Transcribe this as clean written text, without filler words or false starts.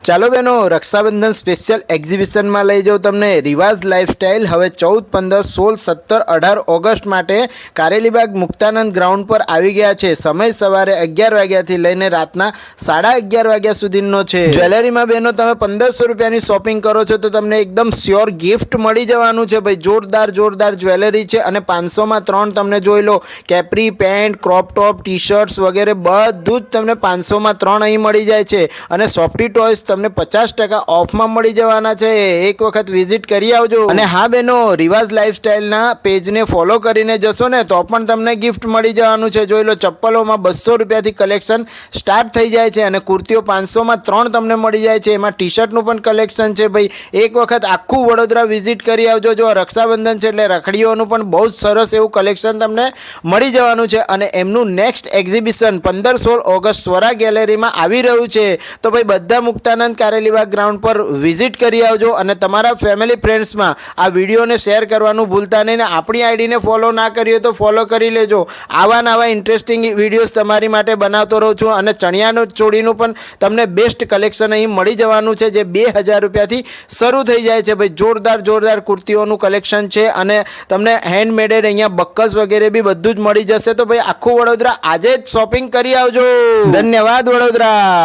ચાલો બહેનો, રક્ષાબંધન સ્પેશિયલ એક્ઝિબિશનમાં લઈ જાઉં તમને। રિવાઝ લાઇફસ્ટાઇલ હવે 14, 15, 16, 17, 18 ઓગસ્ટ માટે કારેલીબાગ મુક્તાનંદ ગ્રાઉન્ડ પર આવી ગયા છે। સમય સવારે 11 વાગ્યાથી લઈને રાતના 11:30 વાગ્યા સુધીનો છે। જ્વેલરીમાં બહેનો તમે 1500 રૂપિયાની શોપિંગ કરો છો તો તમને એકદમ શ્યોર ગિફ્ટ મળી જવાનું છે ભાઈ। જોરદાર જ્વેલરી છે અને 500માં 3 તમને જોઈ લો। Capri, pant, crop top, T shirts વગેરે બધું જ તમને 500માં 3 અહીં મળી જાય છે। અને સોફ્ટી ટોયસ તમને 50% ઓફમાં મળી જવાના છે। એક વખત વિઝિટ કરી આવજો। અને હા બહેનો, રિવાઝ લાઇફસ્ટાઇલના પેજને ફોલો કરીને જશો ને તો પણ તમને ગિફ્ટ મળી જવાનું છે। જોઈ લો, ચપ્પલોમાં 200 રૂપિયાથી કલેક્શન સ્ટાર્ટ થઈ જાય છે અને કુર્તીઓ 500માં 3 તમને મળી જાય છે। એમાં ટી શર્ટનું પણ કલેક્શન છે ભાઈ। એક વખત આખું વડોદરા વિઝિટ કરી આવજો। જો રક્ષાબંધન છે એટલે રાખડીઓનું પણ બહુ જ સરસ એવું કલેક્શન તમને મળી જવાનું છે। અને એમનું નેક્સ્ટ એક્ઝિબિશન 15-16 ઓગસ્ટ સ્વરા ગેલેરીમાં આવી રહ્યું છે। તો ભાઈ બધા મુક્તાનંદ કારેલીબાગ ગ્રાઉન્ડ પર વિઝિટ કરી આવજો અને તમારા ફેમિલી ફ્રેન્ડ્સમાં આ વિડીયોને શેર કરવાનું ભૂલતા નહીં। ને આપણી આઈડીને ફોલો ના કરી હોય તો ફોલો કરી લેજો। આવા ઇન્ટરેસ્ટિંગ વિડીયોઝ તમારી માટે બનાવતો રહું છું। અને ચણિયાનો ચોળીનું પણ તમને બેસ્ટ કલેક્શન અહીં મળી જવાનું છે, જે 2000 રૂપિયાથી શરૂ થઈ જાય છે ભાઈ। જોરદાર કુર્તીઓનું કલેક્શન છે અને તમને હેન્ડમેડેડ અહીંયા બક્કલ્સ વગેરે બી બધું જ મળી જશે। તો ભાઈ આખું વડોદરા આજે જ શોપિંગ કરી આવજો। ધન્યવાદ વડોદરા।